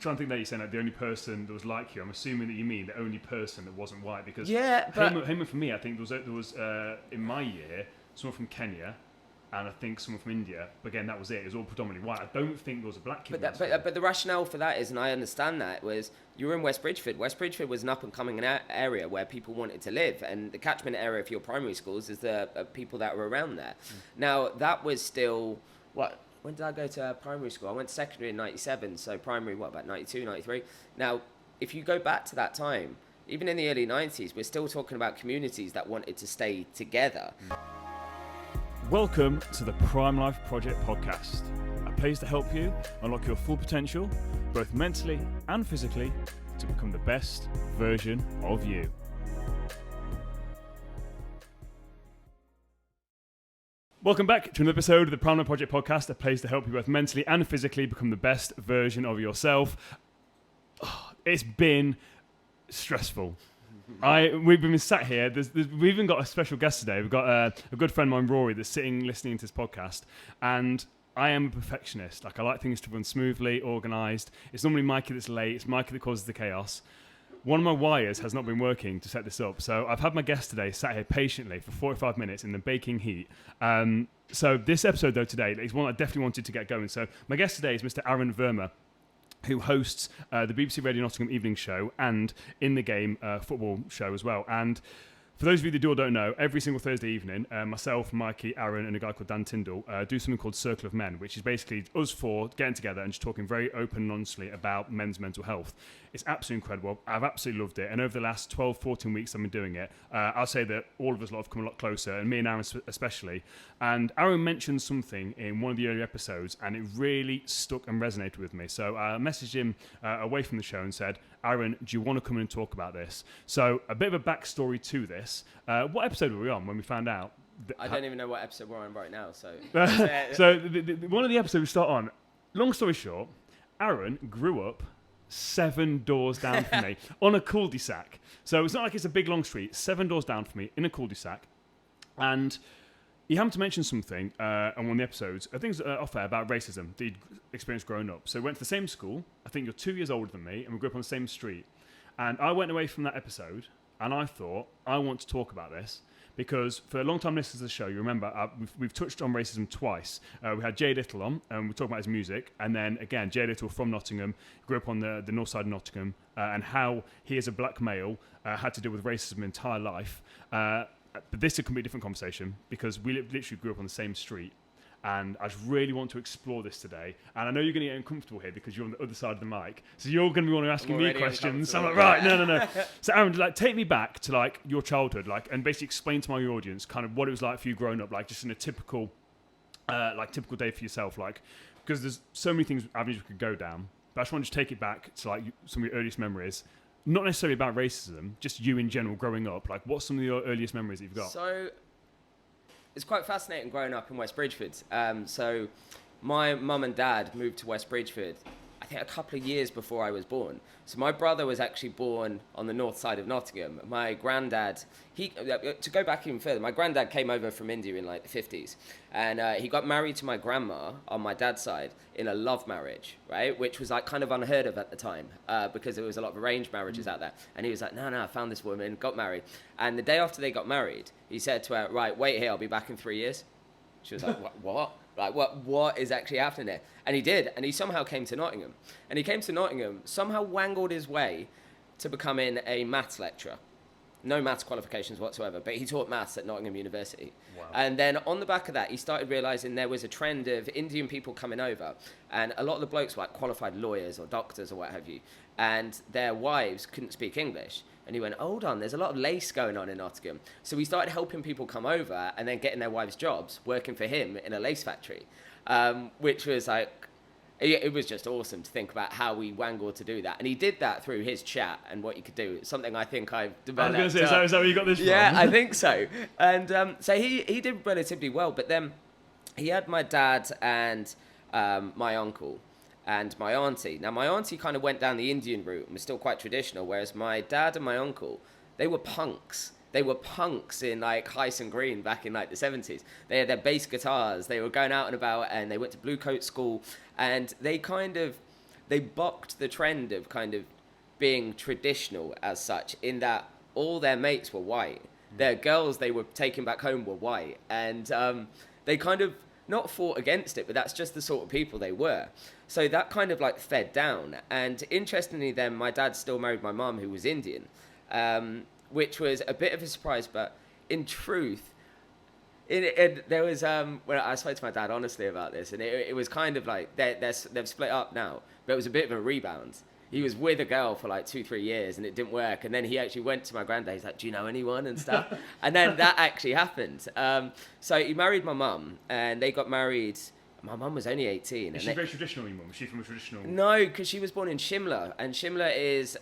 trying to think that you're saying like the only person that was like you. I'm assuming that you mean the only person that wasn't white, because Heyman for me, I think there was in my year someone from Kenya, and I think someone from India. But again, that was it. It was all predominantly white. I don't think there was a black kid. But the rationale for that is, and I understand that, was you were in West Bridgeford. West Bridgeford was an up and coming area where people wanted to live, and the catchment area for your primary schools is the people that were around there. Now that was still what. When did I go to primary school? I went to secondary in 97, so primary, about 92, 93? Now, if you go back to that time, even in the early 90s, we're still talking about communities that wanted to stay together. Welcome to the Prime Life Project podcast, a place to help you unlock your full potential, both mentally and physically, to become the best version of you. Welcome back to another episode of the Prime Life Project podcast, a place to help you both mentally and physically become the best version of yourself. Oh, it's been stressful. We've been sat here. We've even got a special guest today. We've got a good friend of mine, Rory, that's sitting listening to this podcast. And I am a perfectionist. Like, I like things to run smoothly, organised. It's normally Mikey that's late. It's Mikey that causes the chaos. One of my wires has not been working to set this up. So I've had my guest today sat here patiently for 45 minutes in the baking heat. So this episode, though, today is one I definitely wanted to get going. So my guest today is Mr. Arun Verma, who hosts the BBC Radio Nottingham evening show and In the Game football show as well. And for those of you that do or don't know, every single Thursday evening, myself, Mikey, Aaron, and a guy called Dan Tyndall do something called Circle of Men, which is basically us four getting together and just talking very open and honestly about men's mental health. It's absolutely incredible. I've absolutely loved it. And over the last 12, 14 weeks I've been doing it, I'll say that all of us have come a lot closer, and me and Aaron especially. And Aaron mentioned something in one of the early episodes, and it really stuck and resonated with me. So I messaged him away from the show and said, Aaron, do you want to come in and talk about this? So a bit of a backstory to this. What episode were we on when we found out? I don't even know what episode we're on right now. So, one of the episodes we start on, long story short, Aaron grew up 7 doors down from me on a cul-de-sac. So it's not like it's a big long street, 7 doors down from me in a cul-de-sac. And he happened to mention something on one of the episodes, I think it was off air, about racism that he'd experienced growing up. So we went to the same school. I think you're 2 years older than me, and we grew up on the same street. And I went away from that episode, and I thought, I want to talk about this. Because for a long time listeners to the show, you remember, we've touched on racism twice. We had Jay Little on, and we talked about his music. And then, again, Jay Little from Nottingham, grew up on the north side of Nottingham, and how he, as a black male, had to deal with racism his entire life. But this is a completely different conversation, because we literally grew up on the same street. And I just really want to explore this today. And I know you're going to get uncomfortable here because you're on the other side of the mic. So you're going to be wanting to asking me questions. So I'm like, right, no. So Aaron, take me back to your childhood, and basically explain to my audience kind of what it was like for you growing up, just in a typical day for yourself, because there's so many avenues we could go down. But I just want to take it back to some of your earliest memories. Not necessarily about racism, just you in general growing up. What's some of your earliest memories that you've got? So it's quite fascinating growing up in West Bridgeford. So my mum and dad moved to West Bridgeford, I think a couple of years before I was born. So my brother was actually born on the north side of Nottingham. My granddad, to go back even further, my granddad came over from India in the 50s. And he got married to my grandma on my dad's side in a love marriage, right? Which was kind of unheard of at the time because there was a lot of arranged marriages out there. And he was like, no, I found this woman, got married. And the day after they got married, he said to her, right, wait here, I'll be back in 3 years. She was like, what? What is actually happening there? And he did, and he somehow came to Nottingham. And he came to Nottingham, somehow wangled his way to becoming a maths lecturer. No maths qualifications whatsoever, but he taught maths at Nottingham University. Wow. And then on the back of that, he started realising there was a trend of Indian people coming over, and a lot of the blokes were qualified lawyers or doctors or what have you, and their wives couldn't speak English. And he went, hold on, there's a lot of lace going on in Nottingham. So we started helping people come over and then getting their wives' jobs, working for him in a lace factory, which was it was just awesome to think about how we wangled to do that. And he did that through his chat and what you could do. It's something I think I've developed. I was going to say, is that where you got this from? Yeah, I think so. And so he did relatively well. But then he had my dad and my uncle and my auntie. Now, my auntie kind of went down the Indian route and was still quite traditional, whereas my dad and my uncle, they were punks. They were punks in Hyson Green back in the 70s. They had their bass guitars. They were going out and about, and they went to Blue Coat School, and they they bucked the trend of kind of being traditional as such, in that all their mates were white. Their girls they were taking back home were white. And they kind of not fought against it, but that's just the sort of people they were. So that kind of like fed down. And interestingly then, my dad still married my mum, who was Indian, which was a bit of a surprise. But in truth, there was, when I spoke to my dad honestly about this, and it was kind of like, they've split up now, but it was a bit of a rebound. He was with a girl for like 2-3 years and it didn't work. And then he actually went to my granddad. He's like, do you know anyone and stuff? And then that actually happened. So he married my mum and they got married. My mum was only 18. Is she very traditional, your mum? Was she from a traditional... No, because she was born in Shimla. And Shimla is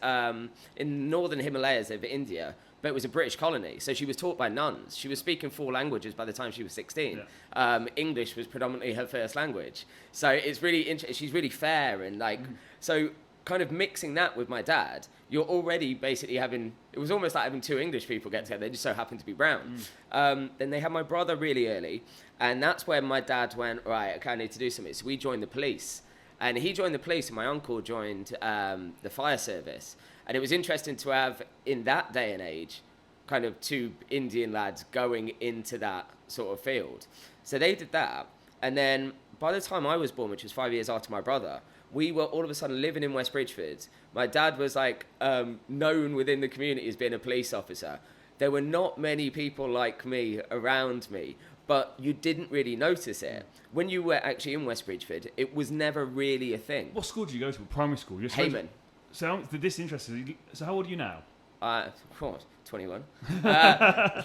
in northern Himalayas of India. But it was a British colony. So she was taught by nuns. She was speaking 4 languages by the time she was 16. Yeah. English was predominantly her first language. So it's really interesting. She's really fair. And like, so... kind of mixing that with my dad, you're already basically having, it was almost like having 2 English people get together. They just so happened to be brown. Then they had my brother really early. And that's when my dad went, right, okay, I need to do something. So we joined the police. And he joined the police and my uncle joined the fire service. And it was interesting to have, in that day and age, kind of 2 Indian lads going into that sort of field. So they did that. And then by the time I was born, which was 5 years after my brother, we were all of a sudden living in West Bridgeford. My dad was like known within the community as being a police officer. There were not many people like me around me, but you didn't really notice it. When you were actually in West Bridgeford, it was never really a thing. What school did you go to? Primary school? Heyman. So this interests me. So how old are you now? Of course, 21.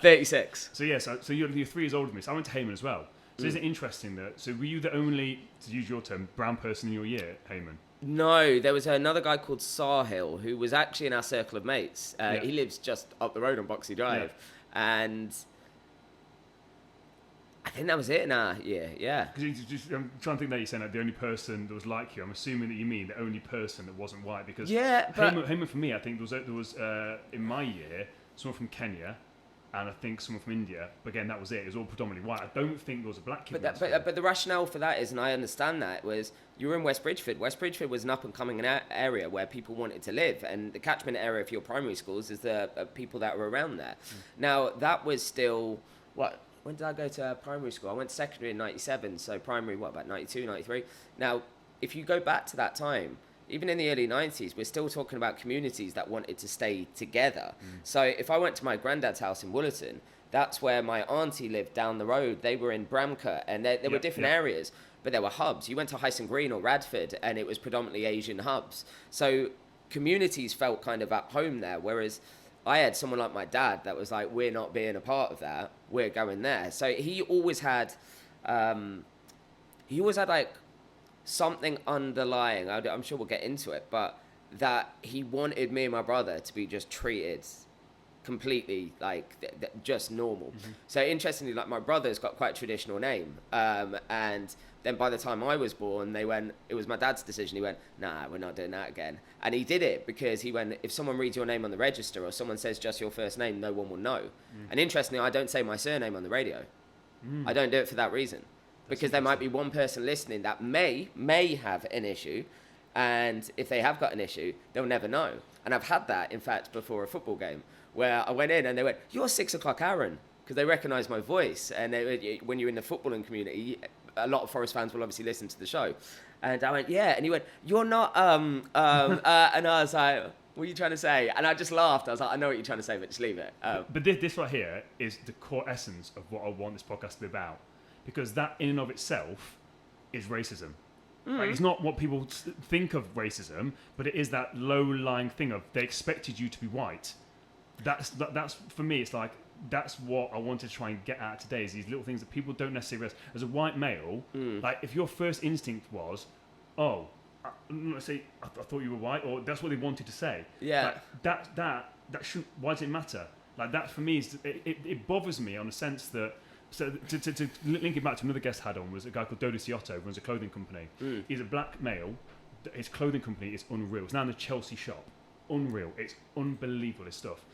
36. So yeah, so you're 3 years older than me. So I went to Heyman as well. So isn't it interesting that, so were you the only, to use your term, brown person in your year, Heyman? No, there was another guy called Sahil who was actually in our circle of mates. He lives just up the road on Boxy Drive. Yeah. And I think that was it in our year, yeah. Because I'm trying to think that you're saying like the only person that was like you. I'm assuming that you mean the only person that wasn't white. Because Heyman for me, I think there was in my year, someone from Kenya, and I think someone from India. But again, that was it. It was all predominantly white. I don't think there was a black kid. But the rationale for that is, and I understand that, was you were in West Bridgeford. West Bridgeford was an up-and-coming area where people wanted to live. And the catchment area for your primary schools is the people that were around there. Now, that was still, when did I go to primary school? I went to secondary in 97, so primary, about 92, 93? Now, if you go back to that time, even in the early 90s, we're still talking about communities that wanted to stay together. So if I went to my granddad's house in Woolerton, that's where my auntie lived down the road. They were in Bramcote, and there were different areas, but there were hubs. You went to Hyson Green or Radford, and it was predominantly Asian hubs. So communities felt kind of at home there, whereas I had someone like my dad that was like, we're not being a part of that, we're going there. So he always had like something underlying, I'm sure we'll get into it, but that he wanted me and my brother to be just treated completely like just normal. So interestingly, like my brother's got quite a traditional name, and then by the time I was born, it was my dad's decision. He went, nah, we're not doing that again. And he did it because he went, if someone reads your name on the register or someone says just your first name, no one will know. And interestingly, I don't say my surname on the radio. I don't do it for that reason. Because there might be one person listening that may have an issue, and if they have got an issue, they'll never know. And I've had that, in fact, before a football game, where I went in and they went, "You're 6 o'clock Aaron," because they recognise my voice. And when you're in the footballing community, a lot of Forest fans will obviously listen to the show. And I went, "Yeah," and he went, "You're not," and I was like, "What are you trying to say?" And I just laughed. I was like, "I know what you're trying to say, but just leave it." But this right here is the core essence of what I want this podcast to be about. Because that in and of itself is racism. Like, it's not what people think of racism, but it is that low-lying thing of they expected you to be white. That's for me, it's like, that's what I wanted to try and get at today, is these little things that people don't necessarily realize. As a white male, like if your first instinct was, let's say, I thought you were white, or that's what they wanted to say. Yeah. Like, that shouldn't, why does it matter? Like that for me, it bothers me on a sense that, so to link it back to another guest I had on was a guy called Dodo Ciotto, runs a clothing company. He's a black male. His clothing company is unreal. It's now in the Chelsea shop. Unreal. It's unbelievable, his stuff.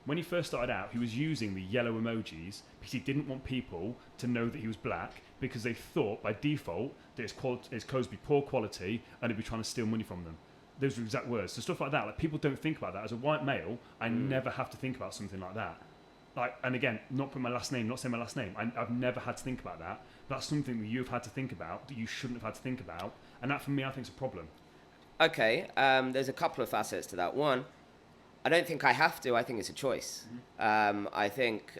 when he first started out, he was using the yellow emojis because he didn't want people to know that he was black, because they thought by default that his clothes would be poor quality and he'd be trying to steal money from them. Those were exact words. So stuff like that, like people don't think about that. As a white male, I never have to think about something like that. Like, and again, not putting my last name, not saying my last name. I've never had to think about that. But that's something that you've had to think about that you shouldn't have had to think about. And that, for me, I think is a problem. Okay, there's a couple of facets to that. One, I don't think I have to. I think it's a choice. I think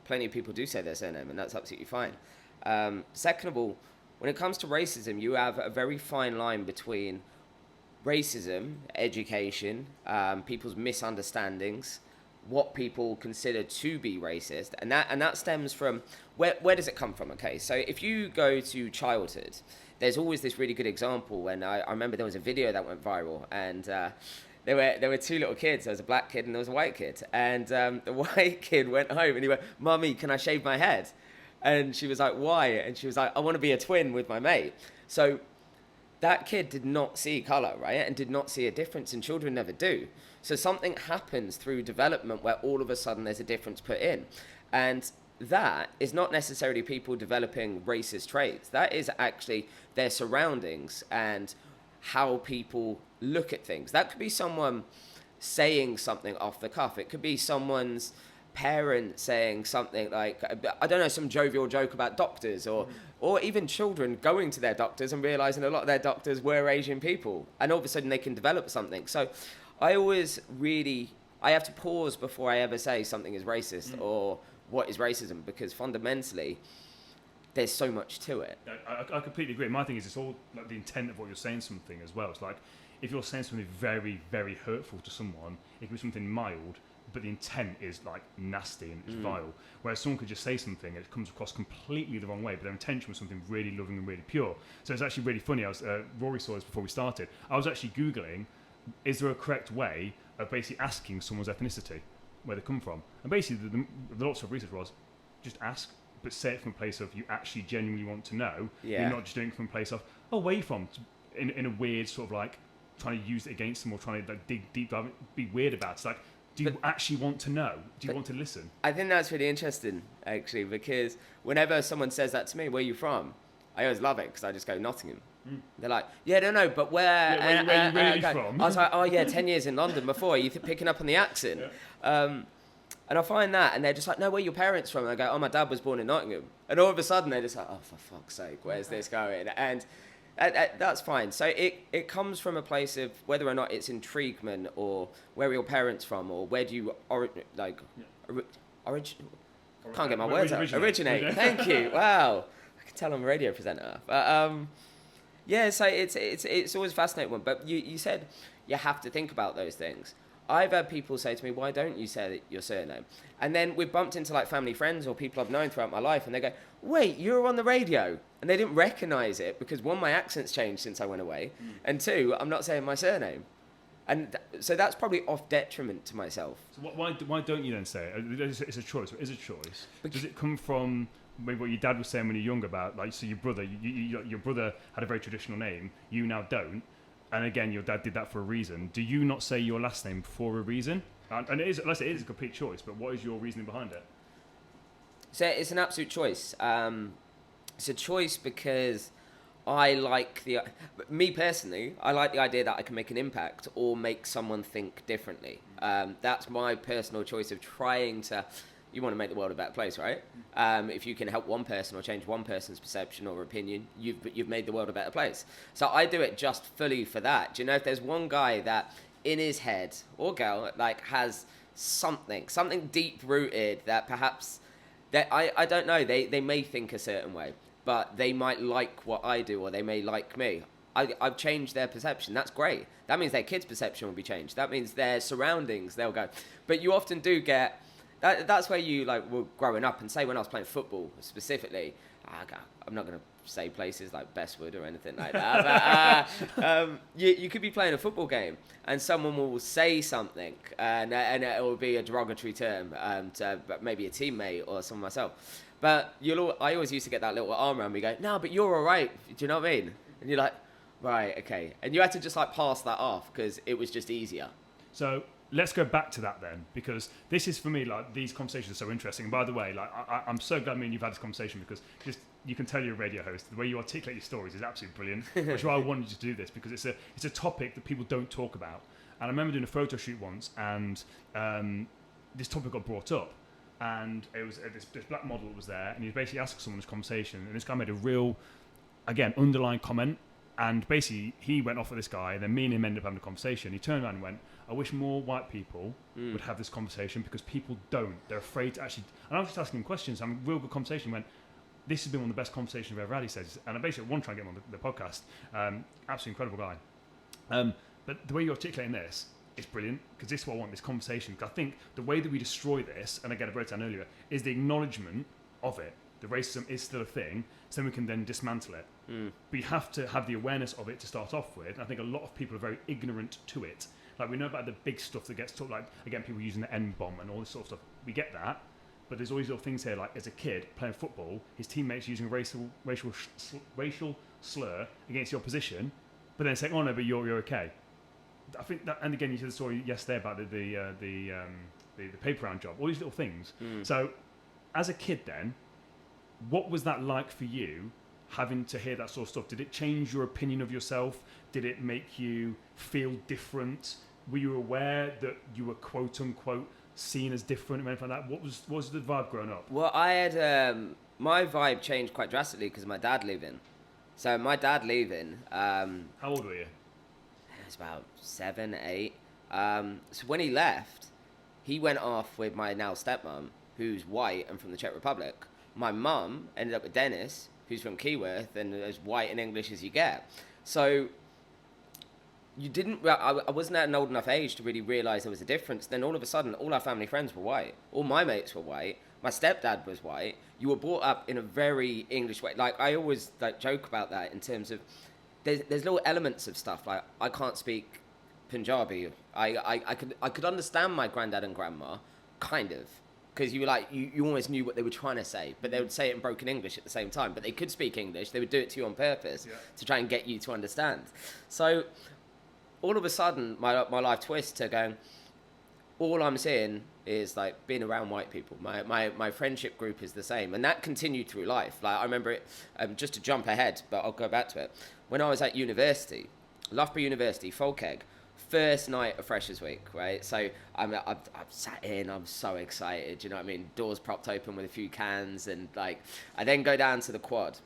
plenty of people do say their surname, and that's absolutely fine. Second of all, when it comes to racism, you have a very fine line between racism, education, people's misunderstandings, what people consider to be racist, and that stems from where does it come from? Okay, so if you go to childhood, there's always this really good example. When I remember there was a video that went viral, and there were two little kids. There was a black kid and there was a white kid, and the white kid went home and he went, "Mummy, can I shave my head?" And she was like, "Why?" And she was like, "I want to be a twin with my mate." So that kid did not see colour, right? And did not see a difference, and children never do. So something happens through development where all of a sudden there's a difference put in. And that is not necessarily people developing racist traits. That is actually their surroundings and how people look at things. That could be someone saying something off the cuff. It could be someone's parent saying something like, I don't know, some jovial joke about doctors, or even children going to their doctors and realizing a lot of their doctors were Asian people, and all of a sudden they can develop something. So I have to pause before I ever say something is racist or what is racism, because fundamentally there's so much to it. I completely agree. My thing is, it's all like the intent of what you're saying something as well. It's like, if you're saying something very, very hurtful to someone, it can be something mild, but the intent is like nasty and it's vile. Whereas someone could just say something, it comes across completely the wrong way, but their intention was something really loving and really pure. So it's actually really funny. Rory saw this before we started. I was actually Googling, is there a correct way of basically asking someone's ethnicity, where they come from? And basically the lots of research was, just ask, but say it from a place of you actually genuinely want to know. Yeah. You're not just doing it from a place of, oh, where are you from? In a weird sort of like, trying to use it against them or trying to like dig deep dive, be weird about it. It's like, do you actually want to know? Do you want to listen? I think that's really interesting, actually, because whenever someone says that to me, "Where are you from?" I always love it, because I just go, "Nottingham." They're like, "Yeah, no, but where?" Yeah, where are you really from? I was like, "Oh yeah, 10 years in London before. Are you picking up on the accent?" Yeah. And I find that, and they're just like, "No, where are your parents from?" And I go, "Oh, my dad was born in Nottingham." And all of a sudden, they're just like, "Oh, for fuck's sake, where's this going?" And that's fine. So it comes from a place of whether or not it's intriguement, or where are your parents from, or where do you can't get my words out. Originate. Thank you. Wow, I can tell I'm a radio presenter. But yeah, so it's always a fascinating one. But you said you have to think about those things. I've had people say to me, "Why don't you say your surname?" And then we've bumped into like family friends or people I've known throughout my life, and they go, "Wait, you were on the radio?" And they didn't recognise it because, one, my accent's changed since I went away, and two, I'm not saying my surname. And so that's probably off detriment to myself. So why don't you then say it? It's a choice. It is a choice. Does it come from maybe what your dad was saying when you were younger about, like, so your brother, your brother had a very traditional name, you now don't, and again, your dad did that for a reason. Do you not say your last name for a reason? And it is, let's say it is a complete choice, but what is your reasoning behind it? So it's an absolute choice. It's a choice because I like me personally, I like the idea that I can make an impact or make someone think differently. That's my personal choice of trying to, you want to make the world a better place, right? If you can help one person or change one person's perception or opinion, you've made the world a better place. So I do it just fully for that. Do you know, if there's one guy that in his head, or girl, like has something deep rooted that perhaps, that I don't know, they may think a certain way, but they might like what I do, or they may like me. I've changed their perception. That's great. That means their kids' perception will be changed. That means their surroundings, they'll go. But you often do get, that's where you like were growing up, and say when I was playing football specifically, I'm not going to say places like Bestwood or anything like that, but you could be playing a football game and someone will say something and it will be a derogatory term to maybe a teammate or someone myself. But I always used to get that little arm around me going, "No, but you're all right." Do you know what I mean? And you're like, right, okay. And you had to just like pass that off because it was just easier. So let's go back to that then, because this is for me, like, these conversations are so interesting. And by the way, like, I'm so glad me and you've had this conversation, because just you can tell you're a radio host. The way you articulate your stories is absolutely brilliant, which is why I wanted you to do this, because it's a topic that people don't talk about. And I remember doing a photo shoot once, and this topic got brought up, and it was this black model that was there, and he was basically asking someone this conversation, and this guy made a real, again, underlying comment, and basically he went off with this guy, and then me and him ended up having a conversation. He turned around and went, I wish more white people would have this conversation, because people don't. They're afraid to actually... And I was just asking him questions, having a real good conversation. He went, this has been one of the best conversations I've ever had, he says. And I basically want to try and get him on the podcast. Absolutely incredible guy. But the way you're articulating this is brilliant, because this is what I want, this conversation. Because I think the way that we destroy this, and again, I broke it down earlier, is the acknowledgement of it. The racism is still a thing, so we can then dismantle it. But you have to have the awareness of it to start off with. And I think a lot of people are very ignorant to it. Like, we know about the big stuff that gets talked, like, again, people using the N-bomb and all this sort of stuff. We get that. But there's always little things here, like, as a kid playing football, his teammates using a racial slur against the opposition, but then saying, oh no, but you're okay. I think that, and again, you said the story yesterday about the paper round job, all these little things. So, as a kid then, what was that like for you, having to hear that sort of stuff? Did it change your opinion of yourself? Did it make you feel different? Were you aware that you were quote unquote seen as different and anything like that? What was the vibe growing up? Well, I had my vibe changed quite drastically because of my dad leaving. So my dad leaving. How old were you? I was about 7, 8. So when he left, he went off with my now stepmom, who's white and from the Czech Republic. My mum ended up with Dennis, who's from Keyworth and as white and English as you get. So I wasn't at an old enough age to really realise there was a difference. Then all of a sudden, all our family friends were white. All my mates were white. My stepdad was white. You were brought up in a very English way. Like, I always joke about that in terms of there's little elements of stuff. Like, I can't speak Punjabi. I could understand my granddad and grandma, kind of. Because you almost knew what they were trying to say, but they would say it in broken English at the same time. But they could speak English. They would do it to you on purpose to try and get you to understand. So all of a sudden, my life twists to going, all I'm seeing is like being around white people. My friendship group is the same, and that continued through life. Like, I remember it, just to jump ahead, but I'll go back to it. When I was at university, Loughborough University, Falkegg, first night of Freshers Week, right? So I've sat in, I'm so excited, you know what I mean? Doors propped open with a few cans, and like, I then go down to the quad,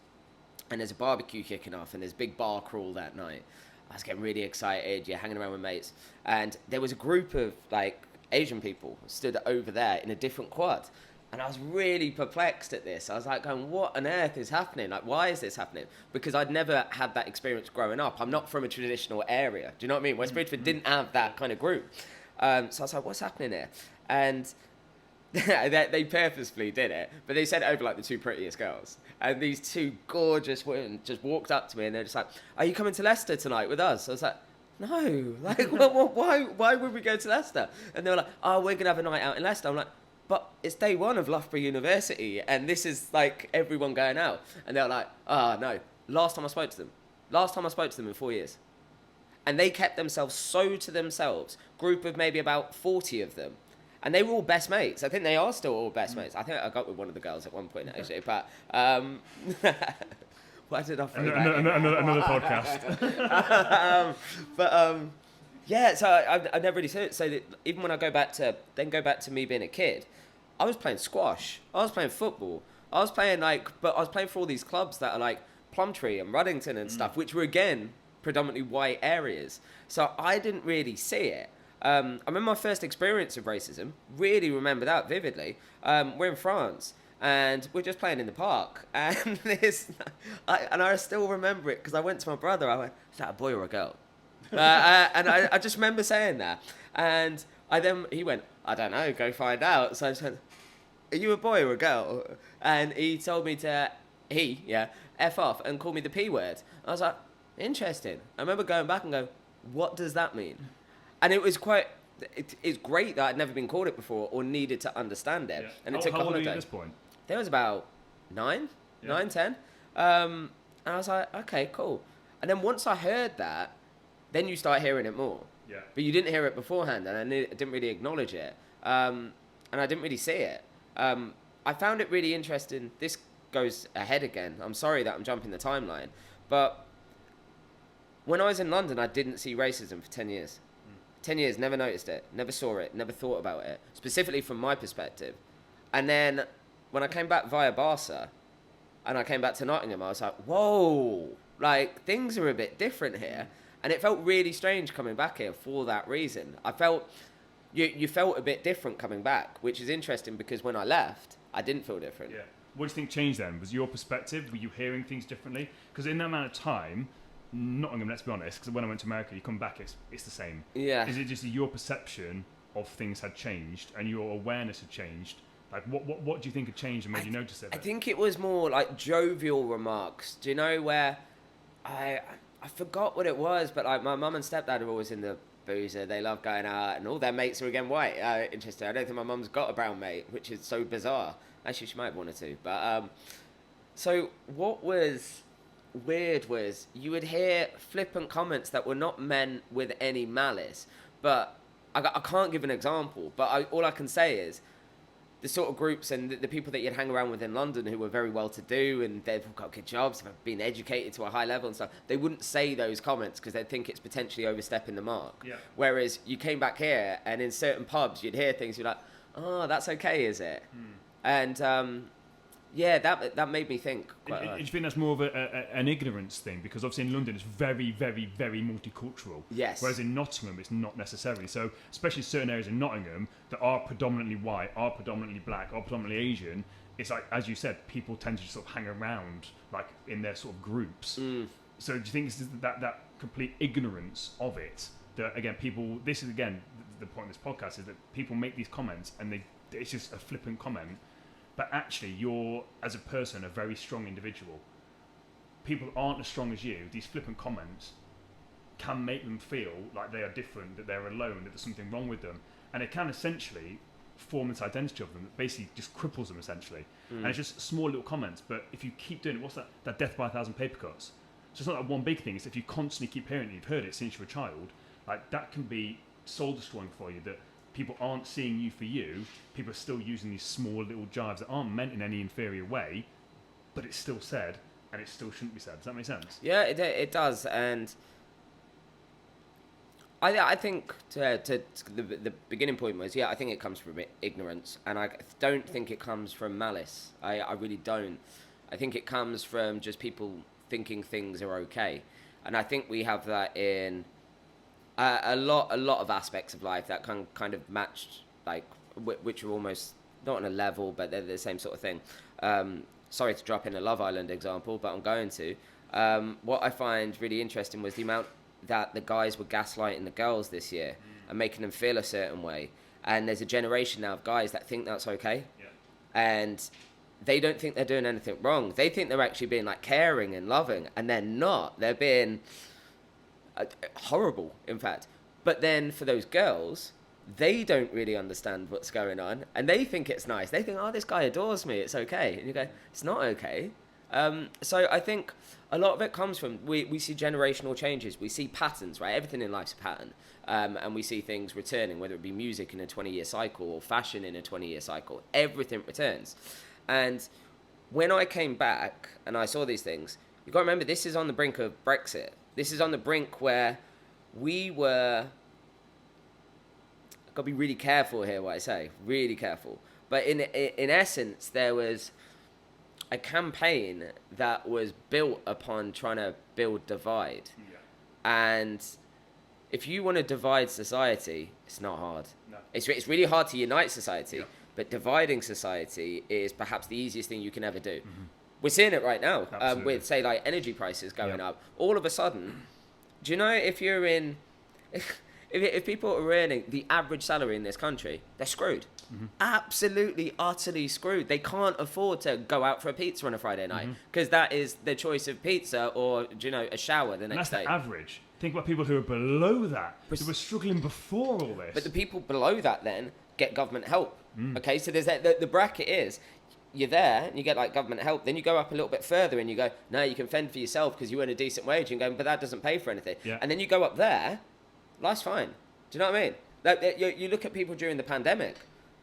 and there's a barbecue kicking off, and there's a big bar crawl that night. I was getting really excited, you're hanging around with mates, and there was a group of like Asian people stood over there in a different quad, and I was really perplexed at this. I was like going, what on earth is happening? Like, why is this happening? Because I'd never had that experience growing up. I'm not from a traditional area. Do you know what I mean? West Bridgeford didn't have that kind of group. So I was like, what's happening here? And they purposefully did it, but they sent over like the two prettiest girls. And these two gorgeous women just walked up to me, and they're just like, are you coming to Leicester tonight with us? I was like, no, like, why would we go to Leicester? And they were like, oh, we're going to have a night out in Leicester. I'm like, but it's day one of Loughborough University, and this is like everyone going out. And they're like, oh, no, last time I spoke to them in 4 years. And they kept themselves so to themselves, group of maybe about 40 of them. And they were all best mates. I think they are still all best mates. I think I got with one of the girls at one point, actually. But why did I throw that in? Another podcast. Yeah, so I never really said it. So that even when I go back to me being a kid, I was playing squash. I was playing football. I was playing for all these clubs that are like Plumtree and Ruddington and stuff, which were, again, predominantly white areas. So I didn't really see it. I remember my first experience of racism, really remember that vividly. We're in France, and we're just playing in the park, and I still remember it because I went to my brother, I went, is that a boy or a girl? And I just remember saying that, and he went, I don't know, go find out. So I said, are you a boy or a girl? And he told me to, F off and call me the P word. I was like, interesting. I remember going back and going, what does that mean? And it was it's great that I'd never been called it before or needed to understand it. Yeah. And it took a holiday. How old were you at this point? There was about 9, 10. And I was like, okay, cool. And then once I heard that, then you start hearing it more. Yeah. But you didn't hear it beforehand, and I didn't really acknowledge it, and I didn't really see it. I found it really interesting. This goes ahead again. I'm sorry that I'm jumping the timeline, but when I was in London, I didn't see racism for 10 years. 10 years, never noticed it, never saw it, never thought about it, specifically from my perspective. And then when I came back via Barca, and I came back to Nottingham, I was like, whoa, like things are a bit different here. And it felt really strange coming back here for that reason. I felt, you felt a bit different coming back, which is interesting because when I left, I didn't feel different. Yeah. What do you think changed then? Was your perspective? Were you hearing things differently? Because in that amount of time, Nottingham, let's be honest, because when I went to America, you come back, it's the same. Yeah. Is it just that your perception of things had changed and your awareness had changed? Like, what do you think had changed and made you notice it? I think it was more like jovial remarks. Do you know where I forgot what it was, but like my mum and stepdad are always in the boozer. They love going out, and all their mates are again white. Interesting. I don't think my mum's got a brown mate, which is so bizarre. Actually, she might have wanted to. But so what was weird was you would hear flippant comments that were not meant with any malice. But I can't give an example. But all I can say is the sort of groups and the people that you'd hang around with in London who were very well-to-do and they've got good jobs, have been educated to a high level and stuff, they wouldn't say those comments because they'd think it's potentially overstepping the mark. Yeah. Whereas you came back here and in certain pubs you'd hear things, you're like, oh, that's okay, is it? And yeah, that made me think quite a lot. Do you think that's more of an ignorance thing? Because obviously in London it's very, very, very multicultural. Yes. Whereas in Nottingham it's not necessarily. So especially certain areas in Nottingham that are predominantly white, are predominantly black, are predominantly Asian, it's like, as you said, people tend to sort of hang around like in their sort of groups. So do you think it's that complete ignorance of it that, again, people, this is again the point of this podcast, is that people make these comments and it's just a flippant comment. But actually, you're, as a person, a very strong individual. People aren't as strong as you. These flippant comments can make them feel like they are different, that they're alone, that there's something wrong with them. And it can essentially form this identity of them that basically just cripples them, essentially. And it's just small little comments. But if you keep doing it, what's that death by 1,000 paper cuts? So it's not like one big thing. It's if you constantly keep hearing it, you've heard it since you were a child, like that can be soul-destroying for you, that people aren't seeing you for you. People are still using these small little jibes that aren't meant in any inferior way, but it's still said, and it still shouldn't be said. Does that make sense? Yeah, it does. And I think the beginning point was, I think it comes from ignorance, and I don't think it comes from malice. I really don't. I think it comes from just people thinking things are okay, and I think we have that in a lot of aspects of life that can kind of matched, like which are almost not on a level, but they're the same sort of thing. Sorry to drop in a Love Island example, but I'm going to. What I find really interesting was the amount that the guys were gaslighting the girls this year and making them feel a certain way. And there's a generation now of guys that think that's okay. Yeah. And they don't think they're doing anything wrong. They think they're actually being like caring and loving, and they're not. They're being horrible, in fact. But then for those girls, they don't really understand what's going on, and they think it's nice. They think, oh, this guy adores me, it's okay. And you go, it's not okay. So I think a lot of it comes from, we see generational changes. We see patterns, right? Everything in life's a pattern. And we see things returning, whether it be music in a 20-year cycle or fashion in a 20-year cycle. Everything returns. And when I came back and I saw these things, you've got to remember, this is on the brink of Brexit. This is on the brink where we were... I've got to be really careful here what I say. Really careful. But in essence, there was a campaign that was built upon trying to build divide. Yeah. And if you want to divide society, it's not hard. No. It's really hard to unite society. Yeah. But dividing society is perhaps the easiest thing you can ever do. Mm-hmm. We're seeing it right now with, say, like energy prices going up. All of a sudden, do you know if you're in... If people are earning the average salary in this country, they're screwed. Mm-hmm. Absolutely, utterly screwed. They can't afford to go out for a pizza on a Friday night because that is their choice of pizza or, a shower the next day. And that's the average. Think about people who are below that, who were struggling before all this. But the people below that then get government help. Okay, so there's that. The bracket is, you're there and you get like government help. Then you go up a little bit further and you go, no, you can fend for yourself because you earn a decent wage. And go, but that doesn't pay for anything. Yeah. And then you go up there. life's fine. Do you know what I mean? Like, you look at people during the pandemic.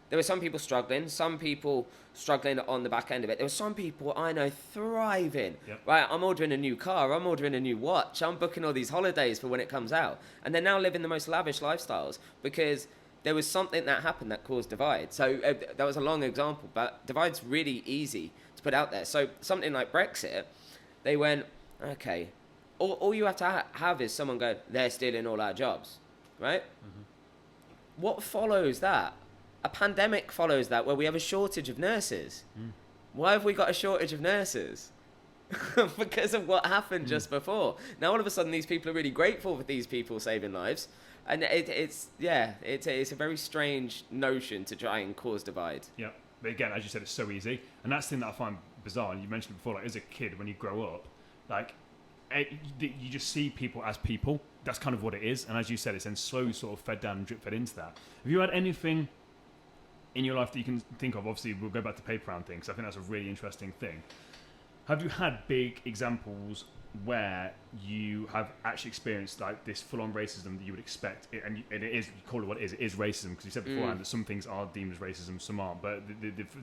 There were some people struggling, some people struggling on the back end of it. There were some people I know thriving. Yep. Right, I'm ordering a new car, I'm ordering a new watch, I'm booking all these holidays for when it comes out. And they're now living the most lavish lifestyles because there was something that happened that caused divide. So that was a long example, but divide's really easy to put out there. So something like Brexit, they went, okay, all you have to have is someone go, they're stealing all our jobs, right? Mm-hmm. What follows that? A pandemic follows that, where we have a shortage of nurses. Why have we got a shortage of nurses? Because of what happened just before. Now all of a sudden these people are really grateful for these people saving lives, and it's a very strange notion to try and cause divide. Yeah, but again, as you said, it's so easy, and that's the thing that I find bizarre. And you mentioned before, like as a kid, when you grow up, like you just see people as people. That's kind of what it is, and as you said, it's then slowly sort of fed down and drip fed into that. Have you had anything in your life that you can think of? Obviously, we'll go back to paper round thing, because I think that's a really interesting thing. Have you had big examples where you have actually experienced like this full-on racism that you would expect, and it is, you call it what it is racism, because you said beforehand that some things are deemed as racism, some aren't, but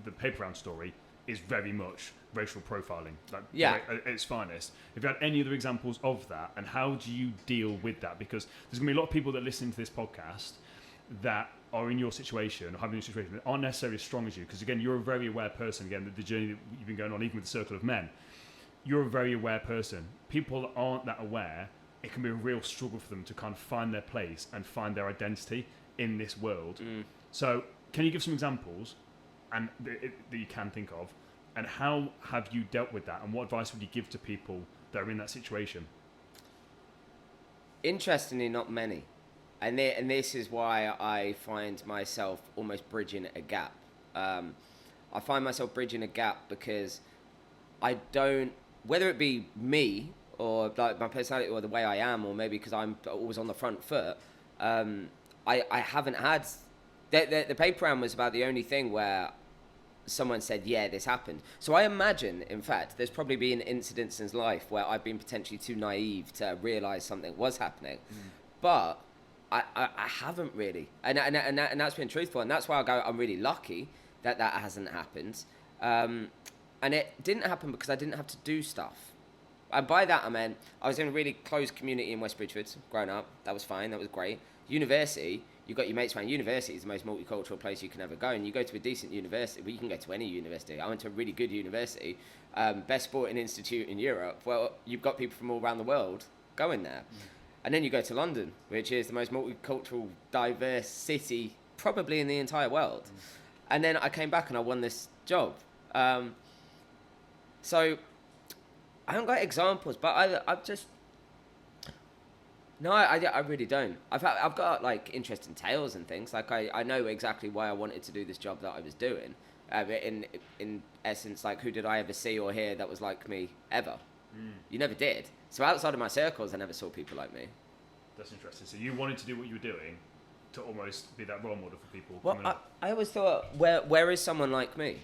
the paper round story is very much racial profiling, like at its finest. Have you had any other examples of that, and how do you deal with that? Because there's going to be a lot of people that listen to this podcast that are in your situation, or having your situation, that aren't necessarily as strong as you, because again, you're a very aware person. Again, the journey that you've been going on, even with the circle of men, you're a very aware person. People that aren't that aware, it can be a real struggle for them to kind of find their place and find their identity in this world. So can you give some examples and that you can think of, and how have you dealt with that, and what advice would you give to people that are in that situation? Interestingly, not many. And this is why I find myself almost bridging a gap. I find myself bridging a gap because I don't, whether it be me or like my personality or the way I am, or maybe because I'm always on the front foot, I haven't had, the paper round was about the only thing where someone said, yeah, this happened. So I imagine, in fact, there's probably been incidents in life where I've been potentially too naive to realise something was happening. But I haven't really, and that's been truthful, and that's why I go, I'm really lucky that hasn't happened, and it didn't happen because I didn't have to do stuff, and by that I meant I was in a really close community in West Bridgford growing up. That was fine, that was great. University, you've got your mates around. University is the most multicultural place you can ever go, and you go to a decent university, well, you can go to any university. I went to a really good university, best sporting institute in Europe. Well, you've got people from all around the world going there. And then you go to London, which is the most multicultural, diverse city probably in the entire world. And then I came back and I won this job. So I haven't got examples, but I've just... No, I really don't. I've got like interesting tales and things. Like I know exactly why I wanted to do this job that I was doing. In essence, like who did I ever see or hear that was like me ever? You never did. So outside of my circles, I never saw people like me. That's interesting. So you wanted to do what you were doing to almost be that role model for people. Well, I always thought, where is someone like me?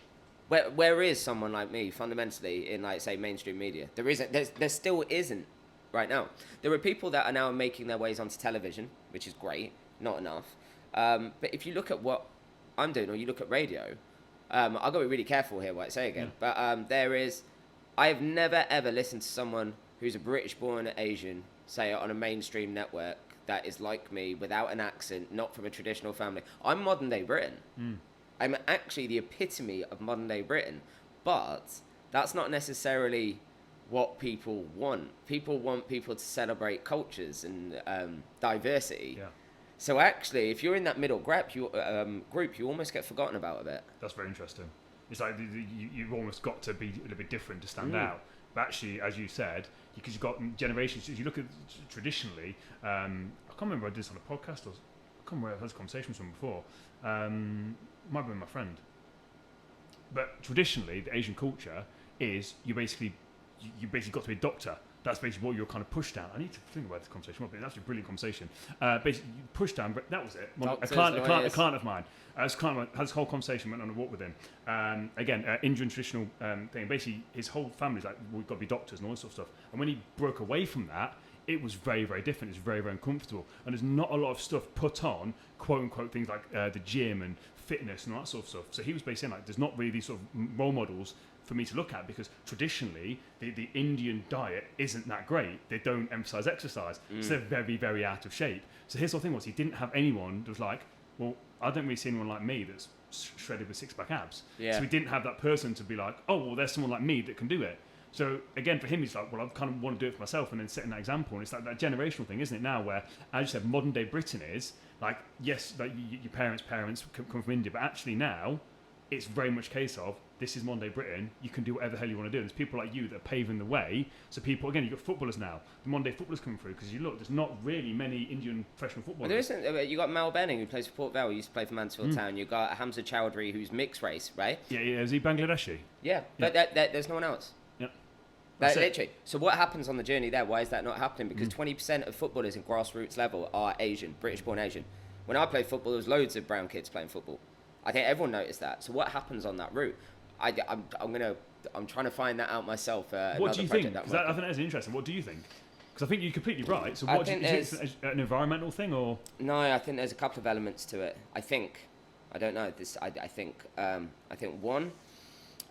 Where is someone like me fundamentally in, like, say, mainstream media? There isn't. There still isn't right now. There are people that are now making their ways onto television, which is great. Not enough. But if you look at what I'm doing, or you look at radio, I've got to be really careful here what I say again. Yeah. But I have never ever listened to someone who's a British-born Asian say it on a mainstream network that is like me, without an accent, not from a traditional family. I'm modern-day Britain. I'm actually the epitome of modern-day Britain. But that's not necessarily what people want. People want people to celebrate cultures and diversity. Yeah. So actually, if you're in that middle group, you almost get forgotten about a bit. That's very interesting. It's like you've almost got to be a little bit different to stand out. But actually, as you said, because you've got generations, if you look at traditionally, I can't remember if I did this on a podcast, or I can't remember if I had this conversation with someone before. Might have been my friend. But traditionally, the Asian culture is you basically got to be a doctor. That's basically what you're kind of pushed down. I need to think about this conversation. It's actually a brilliant conversation. Basically, you pushed down, but that was it. A client of mine. Had this whole conversation, went on a walk with him. Again, Indian traditional thing. Basically, his whole family's like, we've got to be doctors and all this sort of stuff. And when he broke away from that, it was very, very different. It's very, very uncomfortable. And there's not a lot of stuff put on, quote unquote, things like the gym and fitness and all that sort of stuff. So he was basically saying, like, there's not really these sort of role models for me to look at, because traditionally the Indian diet isn't that great. They don't emphasize exercise. So they're very, very out of shape. So his whole thing was, he didn't have anyone that was like, well, I don't really see anyone like me that's shredded with six-pack abs. Yeah. So he didn't have that person to be like, oh, well, there's someone like me that can do it. So again, for him, he's like, well, I kind of want to do it for myself, and then setting that example. And it's like that generational thing, isn't it? Now, where, as you said, modern day Britain is like, yes, like your parents come from India, but actually now it's very much a case of, this is modern day Britain. You can do whatever the hell you want to do. There's people like you that are paving the way. So people, again, you've got footballers now. The modern day footballers coming through, because you look, there's not really many Indian professional footballers. Well, there isn't. You got Mal Benning, who plays for Port Vale, used to play for Mansfield Town. You got Hamza Chowdhury, who's mixed race, right? Yeah, is he Bangladeshi? Yeah, but there's no one else. Yeah. Literally. So what happens on the journey there? Why is that not happening? Because 20% of footballers in grassroots level are Asian, British-born Asian. When I played football, there was loads of brown kids playing football. I think everyone noticed that. So what happens on that route? I'm trying to find that out myself. What do you think? Because I think that's interesting. What do you think? Because I think you're completely right. So what do you think? Is it an environmental thing, or? No, I think there's a couple of elements to it. I don't know. I think one,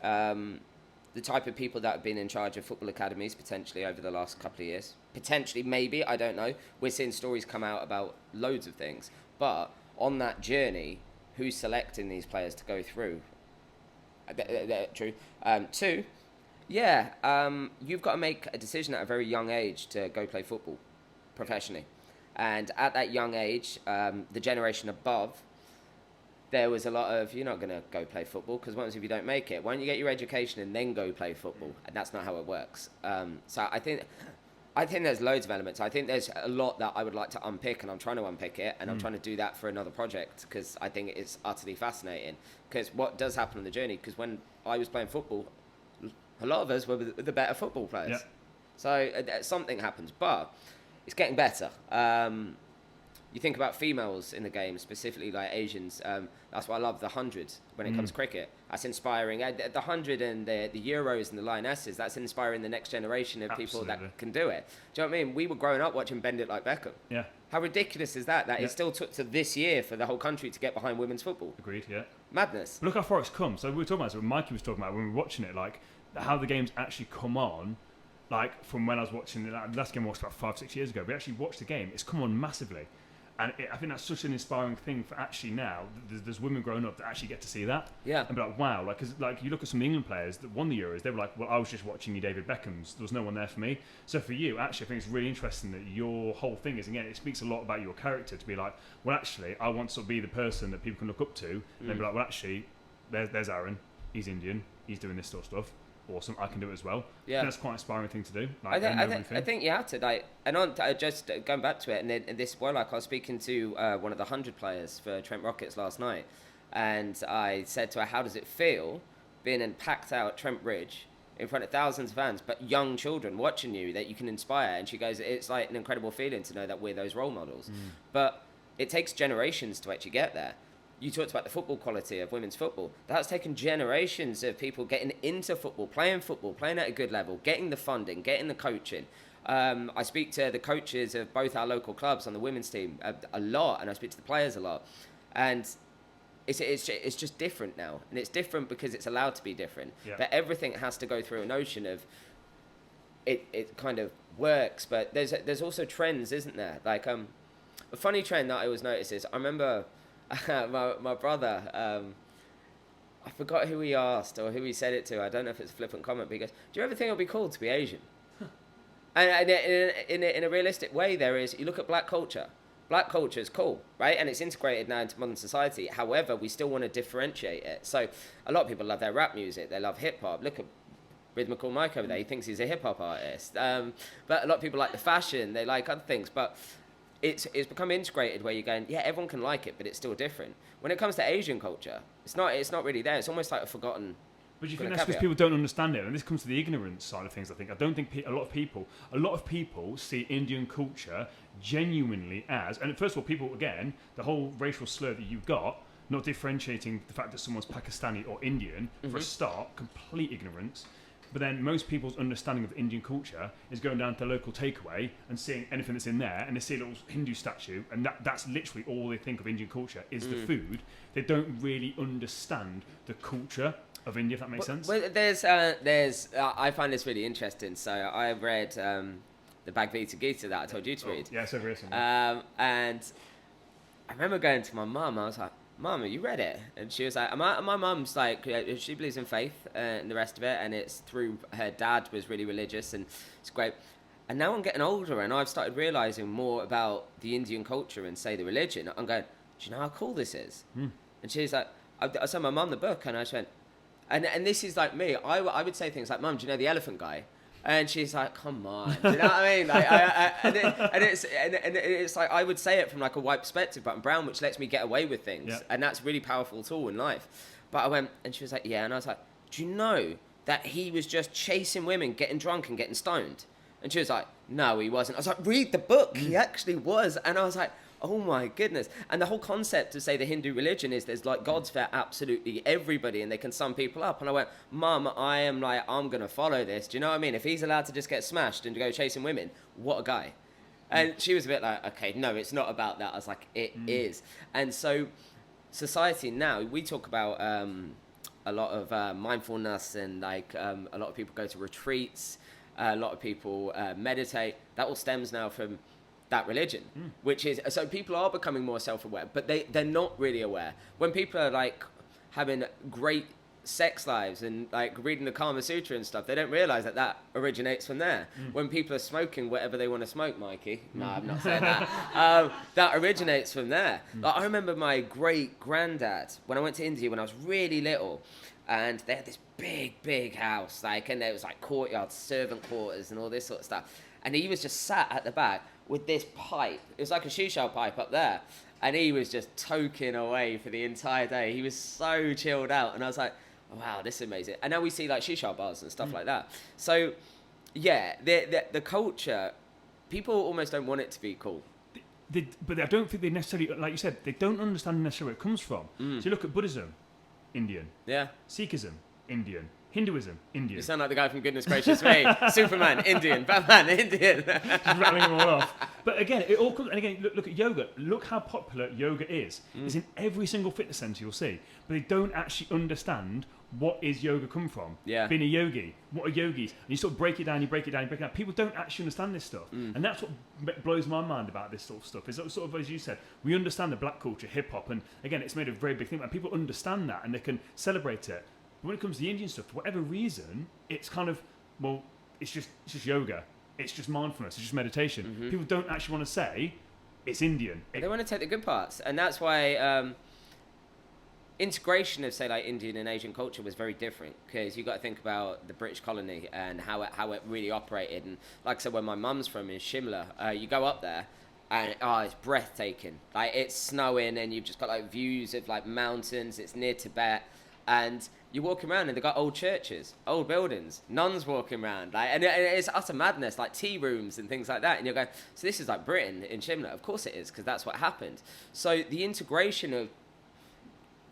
the type of people that have been in charge of football academies potentially over the last couple of years. Potentially, maybe, I don't know. We're seeing stories come out about loads of things. But on that journey, who's selecting these players to go through? True. Two, you've got to make a decision at a very young age to go play football professionally. And at that young age, the generation above, there was a lot of, you're not going to go play football, because once if you don't make it, why don't you get your education and then go play football? And that's not how it works. So I think there's loads of elements. I think there's a lot that I would like to unpick, and I'm trying to unpick it, and I'm trying to do that for another project, because I think it's utterly fascinating. Because what does happen on the journey, because when I was playing football, a lot of us were the better football players. Yeah. So something happens, but it's getting better. You think about females in the game, specifically like Asians. That's why I love the 100 when it comes to cricket. That's inspiring. The 100 and the Euros and the Lionesses, that's inspiring the next generation of people that can do it. Do you know what I mean? We were growing up watching Bend It Like Beckham. Yeah. How ridiculous is that? It still took to this year for the whole country to get behind women's football. Agreed, yeah. Madness. But look how far it's come. So we were talking about it, what Mikey was talking about when we were watching it, like how the game's actually come on. Like from when I was watching the last game I watched about 5-6 years ago, we actually watched the game. It's come on massively. And I think that's such an inspiring thing for actually now. There's women growing up that actually get to see that. Yeah. And be like, wow. Like, cause, like you look at some England players that won the Euros, they were like, well, I was just watching you David Beckham's. There was no one there for me. So for you, actually, I think it's really interesting that your whole thing is, again, it speaks a lot about your character to be like, well, actually, I want to be the person that people can look up to. And they'd be like, well, actually, there's Aaron. He's Indian. He's doing this sort of stuff. Awesome, I can do it as well. Yeah, that's quite an inspiring thing to do. Like, I think you have to, like, and on just going back to it, and then this well, like I was speaking to one of the 100 players for Trent Rockets last night, and I said to her, "How does it feel being in packed out Trent Bridge in front of thousands of fans, but young children watching you that you can inspire?" And she goes, "It's like an incredible feeling to know that we're those role models, but it takes generations to actually get there." You talked about the football quality of women's football. That's taken generations of people getting into football, playing at a good level, getting the funding, getting the coaching. I speak to the coaches of both our local clubs on the women's team a lot, and I speak to the players a lot. And it's just different now. And it's different because it's allowed to be different. Yeah. But everything has to go through a notion of it kind of works. But there's also trends, isn't there? Like a funny trend that I always notice is, I remember... my brother, I forgot who he asked or who he said it to. I don't know if it's a flippant comment, but he goes, "Do you ever think it'll be cool to be Asian?" And in a realistic way, there is. You look at black culture. Black culture is cool, right? And it's integrated now into modern society. However, we still want to differentiate it. So a lot of people love their rap music. They love hip hop. Look at Rhythmical Mike over there. He thinks he's a hip hop artist. But a lot of people like the fashion. They like other things. But it's become integrated where you're going, yeah, everyone can like it, but it's still different. When it comes to Asian culture, it's not really there. It's almost like a forgotten. But you think that's because people don't understand it, and this comes to the ignorance side of things. I don't think a lot of people see Indian culture genuinely as, and first of all, people, again, the whole racial slur that you've got, not differentiating the fact that someone's Pakistani or Indian, for a start, complete ignorance. But then most people's understanding of Indian culture is going down to the local takeaway and seeing anything that's in there, and they see a little Hindu statue, and that's literally all they think of Indian culture is the food. They don't really understand the culture of India, if that makes sense. Well, there's I find this really interesting. So I read the Bhagavad Gita that I told you to read. Yeah, so recently. And I remember going to my mum. I was like, "Mum, have you read it?" And she was like, "My mum's like, she believes in faith and the rest of it, and it's through her dad was really religious, and it's great." And now I'm getting older, and I've started realizing more about the Indian culture and say the religion. I'm going, "Do you know how cool this is?" And she's like, I sent my mum the book, and I just went, and this is like me. I would say things like, "Mum, do you know the elephant guy?" And she's like, "Come on," do you know what I mean? Like, and it's like I would say it from like a white perspective, but I'm brown, which lets me get away with things, and that's a really powerful tool in life. But I went, and she was like, "Yeah," and I was like, "Do you know that he was just chasing women, getting drunk and getting stoned?" And she was like, "No, he wasn't." I was like, "Read the book. He actually was." And I was like, oh my goodness. And the whole concept of, say, the Hindu religion is there's like gods for absolutely everybody, and they can sum people up. And I went, "Mum, I'm going to follow this. Do you know what I mean? If he's allowed to just get smashed and to go chasing women, what a guy." And she was a bit like, "Okay, no, it's not about that." I was like, it is. And so society now, we talk about a lot of mindfulness, and like a lot of people go to retreats, a lot of people meditate. That all stems now from that religion, which is, so people are becoming more self-aware, but they're not really aware. When people are like having great sex lives and like reading the Kama Sutra and stuff, they don't realize that originates from there. When people are smoking whatever they want to smoke, Mikey, no, I'm not saying that, that originates from there. Like, I remember my great granddad when I went to India when I was really little, and they had this big house, like, and there was like courtyards, servant quarters and all this sort of stuff, and he was just sat at the back with this pipe. It was like a shisha pipe up there, and he was just toking away for the entire day. He was so chilled out, and I was like, oh, wow, this is amazing. And now we see like shisha bars and stuff like that. So yeah, the culture, people almost don't want it to be cool. But I don't think they necessarily, like you said, they don't understand necessarily where it comes from. So you look at Buddhism, Indian. Yeah. Sikhism, Indian. Hinduism, Indian. You sound like the guy from Goodness Gracious Me. Superman, Indian. Batman, Indian. Just rattling them all off. But again, it all comes, and again, look at yoga. Look how popular yoga is. It's in every single fitness centre you'll see. But they don't actually understand what is yoga come from. Yeah. Being a yogi, what are yogis? And you sort of break it down, you break it down. People don't actually understand this stuff. And that's what blows my mind about this sort of stuff. Is sort of, as you said, we understand the black culture, hip-hop, and again, it's made a very big thing. And people understand that, and they can celebrate it. But when it comes to the Indian stuff, for whatever reason, it's kind of, well, it's just yoga. It's just mindfulness. It's just meditation. People don't actually want to say it's Indian. They want to take the good parts. And that's why integration of, say, like Indian and Asian culture was very different, because you've got to think about the British colony and how it really operated. And like I said, where my mum's from is Shimla, you go up there and it's breathtaking. Like, it's snowing and you've just got like views of like mountains. It's near Tibet. And you walk around and they've got old churches, old buildings, nuns walking around, like, and it's utter madness, like tea rooms and things like that. And you're going, so this is like Britain in Shimla? Of course it is, because that's what happened. So the integration of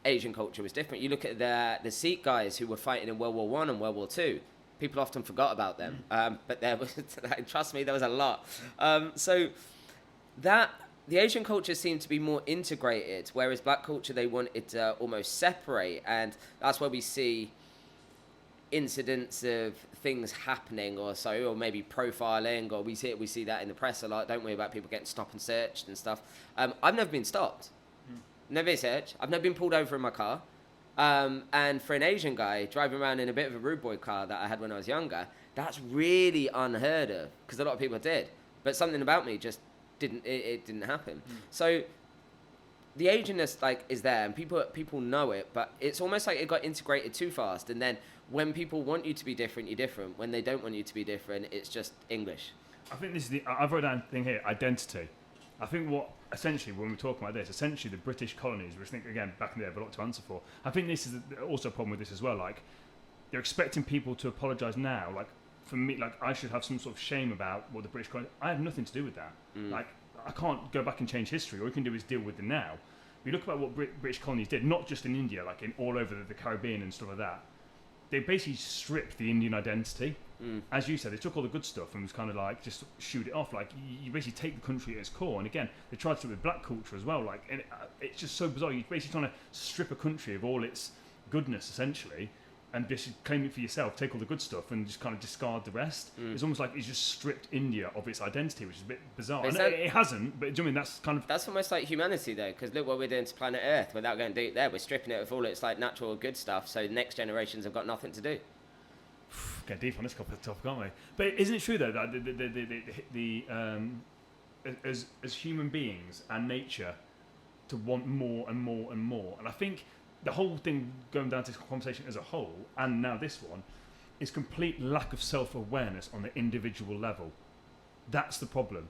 Asian culture was different. You look at the Sikh guys who were fighting in World War I and World War II. People often forgot about them, but there was, trust me, there was a lot. So that. The Asian culture seemed to be more integrated, whereas black culture, they wanted to almost separate. And that's where we see incidents of things happening or maybe profiling, or we see that in the press a lot, don't we, about people getting stopped and searched and stuff. I've never been stopped. Never been searched. I've never been pulled over in my car. And for an Asian guy driving around in a bit of a rude boy car that I had when I was younger, that's really unheard of, because a lot of people did. But something about me just didn't happen. So the Asianness like is there, and people know it, but it's almost like it got integrated too fast. And then when people want you to be different, you're different. When they don't want you to be different, it's just English. I think this is I've wrote down a thing here, identity. I think what essentially, when we're talking about this, essentially the British colonies, which I think again back in the day have a lot to answer for. I think this is also a problem with this as well. Like, they're expecting people to apologise now. Like, for me, like, I should have some sort of shame about what the British colonies. I have nothing to do with that. Like, I can't go back and change history. All you can do is deal with the now. We look about what British colonies did, not just in India, like in all over the Caribbean and stuff like that. they basically stripped the Indian identity. As you said, they took all the good stuff and was kind of like just shoot it off. Like you basically take the country at its core, and again they tried to do it with black culture as well. Like, and it's just so bizarre. You're basically trying to strip a country of all its goodness essentially, and just claim it for yourself. Take all the good stuff and just kind of discard the rest. It's almost like it's just stripped India of its identity, which is a bit bizarre. And it hasn't, but do you know what I mean that's almost like humanity though, because look what we're doing to planet Earth without going deep there. We're stripping it of all its like natural good stuff, so next generations have got nothing to do. Get deep on this topic, aren't we? But isn't it true though that as human beings and nature to want more and more and more, and I think the whole thing going down to this conversation as a whole, and now this one, is complete lack of self-awareness on the individual level. That's the problem.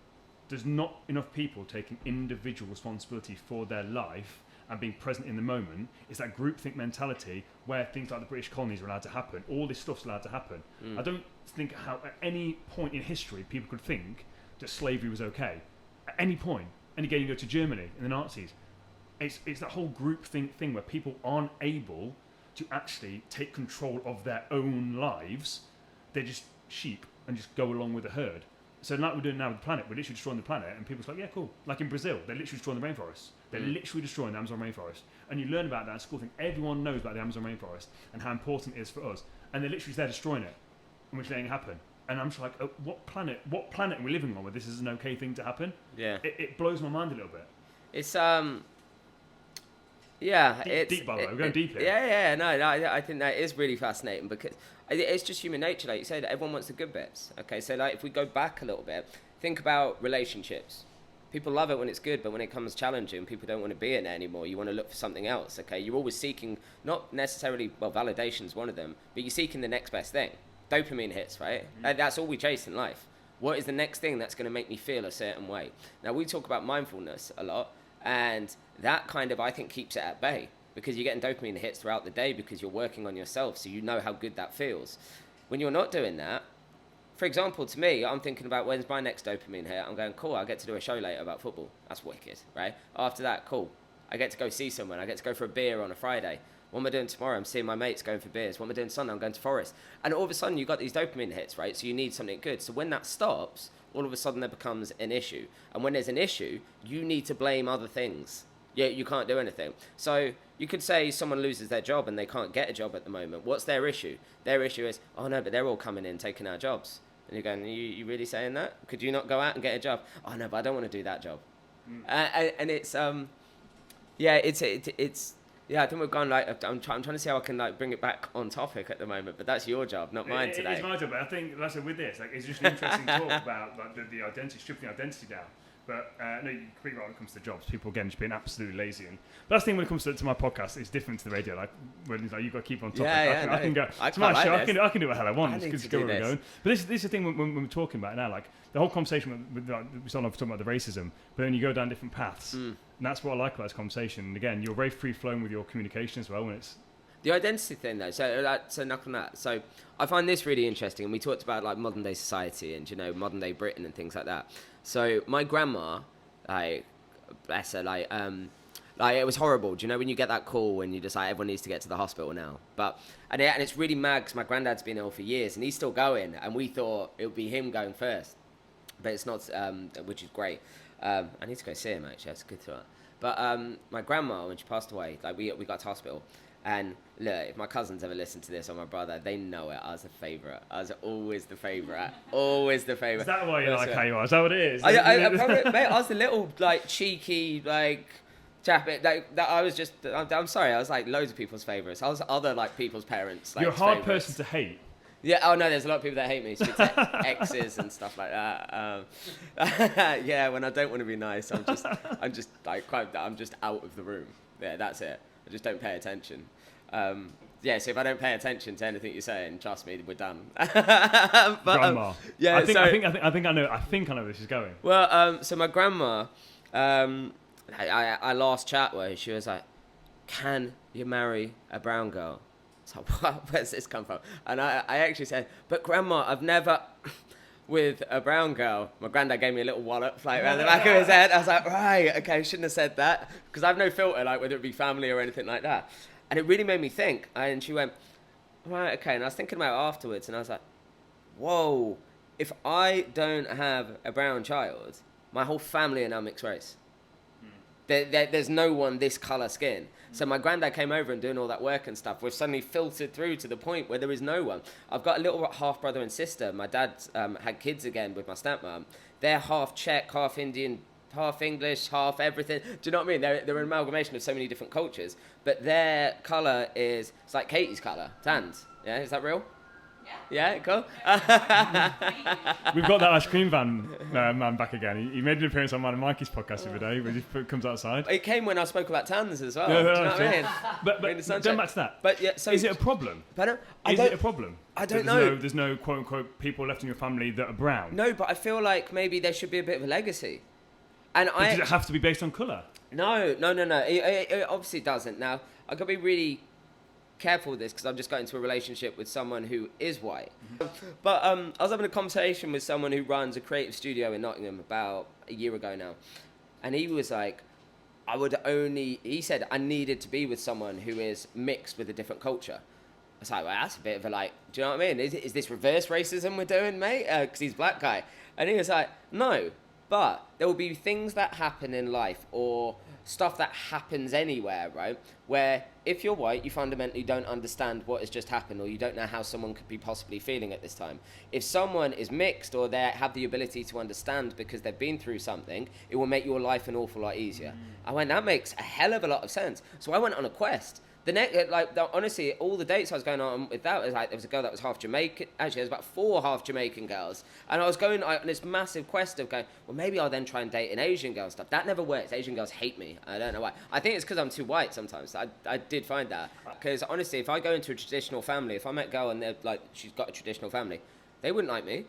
There's not enough people taking individual responsibility for their life and being present in the moment. It's that groupthink mentality where things like the British colonies are allowed to happen. All this stuff's allowed to happen. I don't think how at any point in history people could think that slavery was okay. At any point. And again, you go to Germany and the Nazis. It's that whole groupthink thing where people aren't able to actually take control of their own lives. They're just sheep and just go along with the herd. So like we're doing now with the planet, we're literally destroying the planet, and people's like, yeah, cool. Like in Brazil, they're literally destroying the rainforest. They're literally destroying the Amazon rainforest. And you learn about that in school. I think everyone knows about the Amazon rainforest and how important it is for us. And they're literally there destroying it, and we're just letting it happen. And I'm just like, oh, what planet are we living on where this is an okay thing to happen? Yeah. It blows my mind a little bit. It's yeah, deep by the way, we're going deep here. Yeah, no, I think that is really fascinating because it's just human nature, like you said. Everyone wants the good bits. Okay, so like if we go back a little bit, think about relationships. People love it when it's good, but when it comes challenging, people don't want to be in it anymore. You want to look for something else. Okay, you're always seeking not necessarily validation's one of them, but you're seeking the next best thing. Dopamine hits, right? That's all we chase in life. What is the next thing that's going to make me feel a certain way? Now we talk about mindfulness a lot. And that kind of, I think, keeps it at bay because you're getting dopamine hits throughout the day because you're working on yourself, so you know how good that feels. When you're not doing that, for example, to me, I'm thinking about when's my next dopamine hit. I'm going, cool, I get to do a show later about football. That's wicked, right? After that, cool. I get to go see someone. I get to go for a beer on a Friday. What am I doing tomorrow? I'm seeing my mates going for beers. What am I doing Sunday? I'm going to Forest. And all of a sudden, you've got these dopamine hits, right? So you need something good. So when that stops, all of a sudden there becomes an issue. And when there's an issue, you need to blame other things. Yeah, you can't do anything. So you could say someone loses their job and they can't get a job at the moment. What's their issue? Their issue is, oh no, but they're all coming in taking our jobs. And you're going, you really saying that? Could you not go out and get a job? Oh no, but I don't want to do that job. And it's yeah, I think we've gone like I'm trying to see how I can like bring it back on topic at the moment, but that's your job, not mine today. It's my job, but I think like I said with this, like it's just an interesting talk about like the identity, stripping the identity down. But no, you're completely right when it comes to jobs. People again just being absolutely lazy, and but that's the thing when it comes to my podcast. It's different to the radio. Like when it's like you've got to keep on topic. I can go. It's my show. I can do what the hell I want. It's go where we're going. But this is the thing when we're talking about it now. Like the whole conversation with like, we started off talking about the racism, but then you go down different paths. And that's what I like about this conversation. And again, you're very free flowing with your communication as well. When it's the identity thing though, so knock on that. So I find this really interesting, and we talked about like modern day society and modern day Britain and things like that. So my grandma, like bless her, like it was horrible. Do you know when you get that call and you just like everyone needs to get to the hospital now? And it's really mad because my granddad's been ill for years and he's still going, and we thought it would be him going first, but it's not, which is great. I need to go see him actually. That's a good thought. But my grandma, when she passed away, like we got to hospital. And look, if my cousins ever listen to this or my brother, they know it. I was a favourite. I was always the favourite. Always the favourite. Is that why you like how you are? Is that what it is? I probably, mate, I was the little like cheeky like chap. Like that. I was just. I'm sorry. I was like loads of people's favourites. I was other like people's parents. Like, you're a hard favourites. person to hate. Yeah. Oh no, there's a lot of people that hate me. Speak to exes and stuff like that. Yeah. When I don't want to be nice, I'm just out of the room. Yeah, that's it. I just don't pay attention. Yeah, so if I don't pay attention to anything you're saying, trust me, we're done. But, grandma. Yeah, I think I know where this is going. Well, so my grandma, I last chat with her, she was like, "Can you marry a brown girl?" So where's this come from? And I actually said, "But grandma, I've never." With a brown girl. My granddad gave me a little wallop like around the back of his head. I was like, right, okay, I shouldn't have said that. Because I have no filter, like whether it be family or anything like that. And it really made me think. And she went, right, okay. And I was thinking about it afterwards, and I was like, whoa, if I don't have a brown child, my whole family are now mixed race. There's no one this colour skin. So my granddad came over and doing all that work and stuff. We've suddenly filtered through to the point where there is no one. I've got a little half brother and sister. My dad had kids again with my stepmom. They're half Czech, half Indian, half English, half everything. Do you know what I mean? They're an amalgamation of so many different cultures. But their colour it's like Katie's colour, tans. Yeah, is that real? Yeah, cool. We've got that ice cream van man back again. He made an appearance on mine and Mikey's podcast the other day when he comes outside. It came when I spoke about tans as well. Yeah, do you know what I mean? But going back to that. But yeah, so is it a problem? Is it a problem? I don't know. There's no quote unquote people left in your family that are brown. No, but I feel like maybe there should be a bit of a legacy. And does it have to be based on colour? No. It obviously doesn't. Now I gotta be really careful with this because I've just got into a relationship with someone who is white. But I was having a conversation with someone who runs a creative studio in Nottingham about a year ago now, and he was like, he said I needed to be with someone who is mixed with a different culture. I was like, well, that's a bit of a like, do you know what I mean? Is this reverse racism we're doing, mate? Because he's a black guy. And he was like, no, but there will be things that happen in life or stuff that happens anywhere, right? Where if you're white, you fundamentally don't understand what has just happened, or you don't know how someone could be possibly feeling at this time. If someone is mixed or they have the ability to understand because they've been through something, it will make your life an awful lot easier. I went, that makes a hell of a lot of sense. So I went on a quest. Honestly, all the dates I was going on with that was like, there was a girl that was half Jamaican. Actually, there was about 4 half Jamaican girls. And I was going on this massive quest of going, well, maybe I'll then try and date an Asian girl and stuff. That never works. Asian girls hate me. I don't know why. I think it's because I'm too white sometimes. I did find that. Because honestly, if I go into a traditional family, if I met a girl and they're like, she's got a traditional family, they wouldn't like me.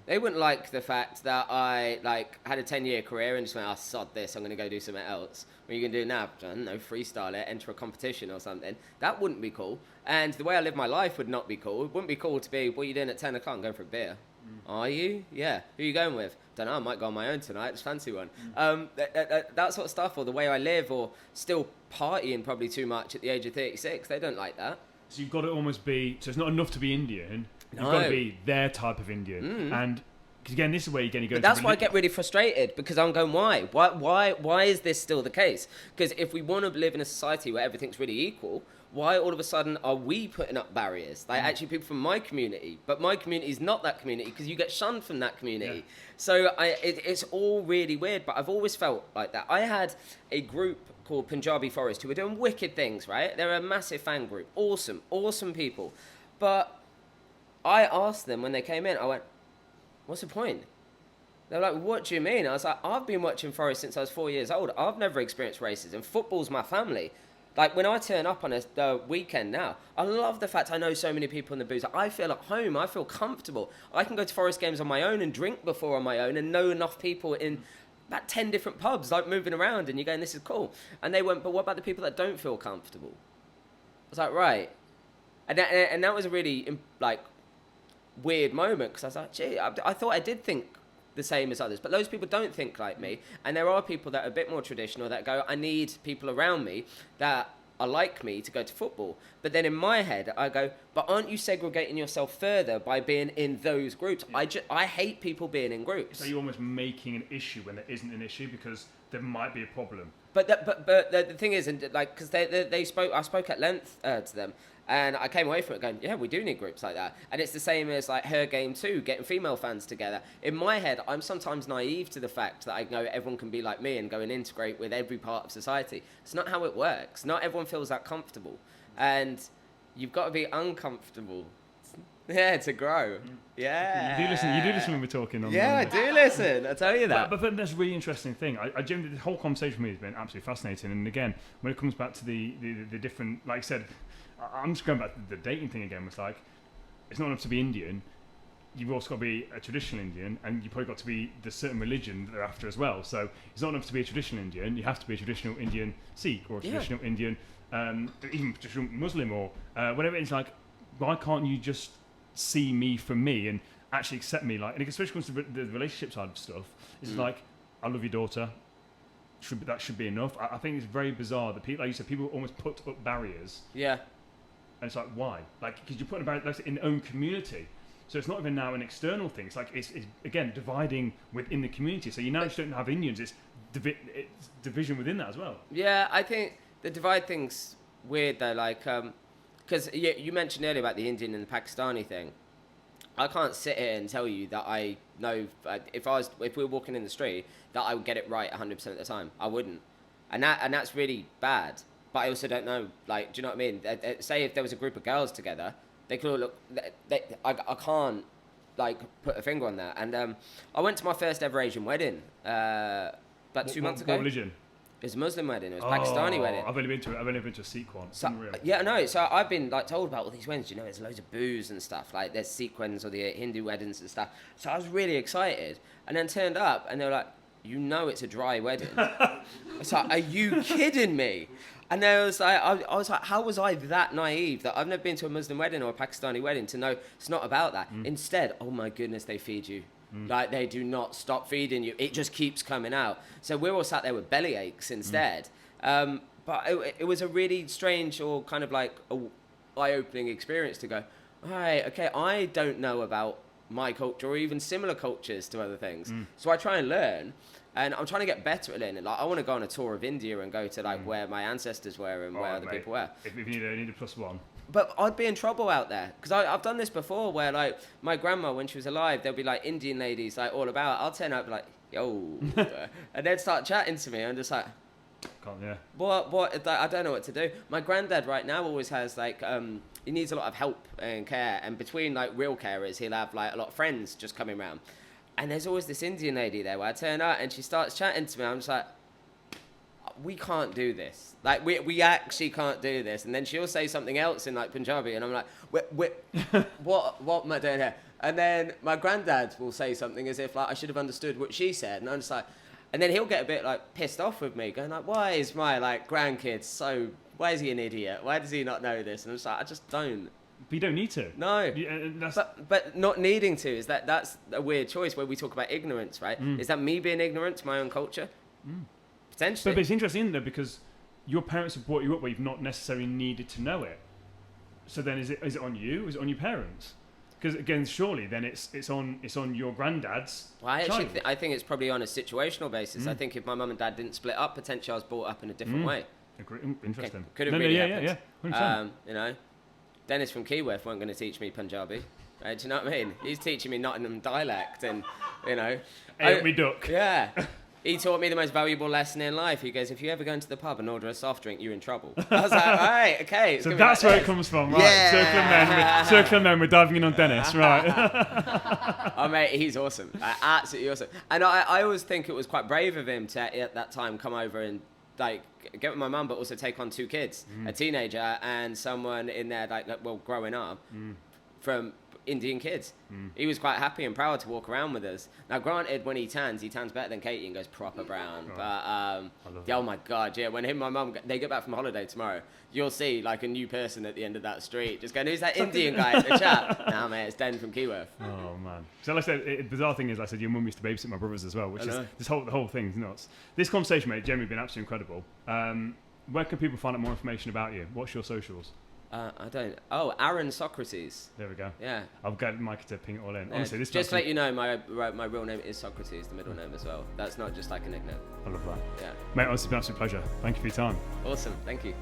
They wouldn't like the fact that I had a 10-year career and just went, sod this, I'm going to go do something else. What are you going to do now? I don't know, freestyle it, enter a competition or something. That wouldn't be cool. And the way I live my life would not be cool. It wouldn't be cool to be, what are you doing at 10 o'clock? I'm going for a beer. Are you? Yeah. Who are you going with? Don't know, I might go on my own tonight. Just fancy one. That sort of stuff, or the way I live, or still partying probably too much at the age of 36. They don't like that. So you've got to almost be, so it's not enough to be Indian. You've got to be their type of Indian. And because again, this is where you're going to go. But that's why I get really frustrated, because I'm going, why? Why is this still the case? Because if we want to live in a society where everything's really equal, why all of a sudden are we putting up barriers? Like actually people from my community, but my community is not that community because you get shunned from that community. Yeah. So it's all really weird, but I've always felt like that. I had a group called Punjabi Forest who were doing wicked things, right? They're a massive fan group. Awesome people. But I asked them when they came in, I went, what's the point? They were like, what do you mean? I was like, I've been watching Forest since I was 4 years old. I've never experienced racism. Football's my family. Like, when I turn up on a weekend now, I love the fact I know so many people in the booth. I feel at home. I feel comfortable. I can go to Forest games on my own and drink before on my own and know enough people in about 10 different pubs, like, moving around. And you're going, this is cool. And they went, but what about the people that don't feel comfortable? I was like, right. And that was a really, weird moment, because I was like, gee, I thought I did think the same as others, but those people don't think like me, and there are people that are a bit more traditional that go, I need people around me that are like me to go to football. But then in my head I go, but aren't you segregating yourself further by being in those groups? Yeah. I hate people being in groups. So you're almost making an issue when there isn't an issue, because there might be a problem. But the thing is, and because I spoke at length to them, and I came away from it going, yeah, we do need groups like that. And it's the same as like Her Game too, getting female fans together. In my head, I'm sometimes naive to the fact that I know everyone can be like me and go and integrate with every part of society. It's not how it works. Not everyone feels that comfortable. And you've got to be uncomfortable. Yeah, to grow. Yeah. You do listen when we're talking. I do listen. I tell you that. But that's a really interesting thing. I genuinely, the whole conversation for me has been absolutely fascinating. And again, when it comes back to the different, like I said, I'm just going back to the dating thing again. It's like, it's not enough to be Indian. You've also got to be a traditional Indian, and you've probably got to be the certain religion that they're after as well. So it's not enough to be a traditional Indian. You have to be a traditional Indian Sikh, or a traditional Indian, even traditional Muslim, or whatever. It's like, why can't you just see me for me and actually accept me? Like, and especially when it comes to the relationship side of stuff, it's like, I love your daughter. That should be enough. I think it's very bizarre that people, like you said, people almost put up barriers. Yeah. And it's like, why? Like, because you're putting about in their own community. So it's not even now an external thing. It's like, it's again, dividing within the community. So you now just don't have Indians. It's division within that as well. Yeah, I think the divide thing's weird though. Like, because you mentioned earlier about the Indian and the Pakistani thing. I can't sit here and tell you that I know if we were walking in the street that I would get it right 100% of the time. I wouldn't, and that's really bad. But I also don't know. Like, do you know what I mean? Say if there was a group of girls together, they could all look. I can't like put a finger on that. And I went to my first ever Asian wedding about 2 months ago. What religion? It was a Muslim wedding. It was a Pakistani wedding. I've only been to a Sikh one. So, yeah, no. So I've been like told about all these weddings. You know, there's loads of booze and stuff. Like there's Sikh weddings or the Hindu weddings and stuff. So I was really excited, and then turned up, and they were like, "You know, it's a dry wedding." It's like, "Are you kidding me?" And then I was like, how was I that naive that I've never been to a Muslim wedding or a Pakistani wedding to know it's not about that. Instead, oh my goodness, they feed you. Like, they do not stop feeding you. It just keeps coming out. So we're all sat there with belly aches instead. But it was a really strange or kind of like a eye-opening experience to go, all right, okay, I don't know about my culture or even similar cultures to other things. So I try and learn. And I'm trying to get better at learning. Like, I want to go on a tour of India and go to like where my ancestors were and where other people were. If you need a +1. But I'd be in trouble out there because I've done this before where like my grandma, when she was alive, there'll be like Indian ladies like all about. I'll turn up like, yo, and they'd start chatting to me. I'm just like, what? I don't know what to do. My granddad right now always has like, he needs a lot of help and care. And between like real carers, he'll have like a lot of friends just coming around. And there's always this Indian lady there where I turn up and she starts chatting to me. I'm just like, we can't do this. Like, we actually can't do this. And then she'll say something else in like Punjabi. And I'm like, what am I doing here? And then my granddad will say something as if like I should have understood what she said. And I'm just like, and then he'll get a bit like pissed off with me going like, why is my like grandkid why is he an idiot? Why does he not know this? And I'm just like, I just don't. But you don't need to. No. But not needing to, that's a weird choice where we talk about ignorance, right? Is that me being ignorant to my own culture? Potentially. But it's interesting, though, because your parents have brought you up where you've not necessarily needed to know it. So then is it on you? Is it on your parents? Because again, surely then it's on your granddad's. Well, I think it's probably on a situational basis. I think if my mum and dad didn't split up, potentially I was brought up in a different way. Interesting. Could have really happened. Yeah. You know. Dennis from Keyworth weren't going to teach me Punjabi. Right? Do you know what I mean? He's teaching me Nottingham dialect and, you know. Hey, me duck. Yeah. He taught me the most valuable lesson in life. He goes, if you ever go into the pub and order a soft drink, you're in trouble. I was like, all right, okay. So that's where it comes from, right? Yeah. Circle men, we're diving in on Dennis, right? Oh, mate, he's awesome. Absolutely awesome. And I always think it was quite brave of him to, at that time, come over and, like, get with my mum, but also take on 2 kids, a teenager and someone in there, growing up from Indian kids. He was quite happy and proud to walk around with us. Now, granted, when he tans better than Katie and goes proper brown. But, oh my God, yeah, when him and my mum, they get back from holiday tomorrow, you'll see, like, a new person at the end of that street just going, who's that Indian guy at the chat? Nah, mate, it's Den from Keyworth. Oh, man. So, like I said, the bizarre thing is, like I said, your mum used to babysit my brothers as well, which is, the whole thing's nuts. This conversation, mate, generally been absolutely incredible. Where can people find out more information about you? What's your socials? I don't. Oh, Arun Socrates. There we go. Yeah. I've got Mikey to ping it all in. Yeah. Honestly, this just to let you know, my real name is Socrates, the middle name as well. That's not just like a nickname. I love that. Yeah. Mate, honestly, it's been an absolute pleasure. Thank you for your time. Awesome. Thank you.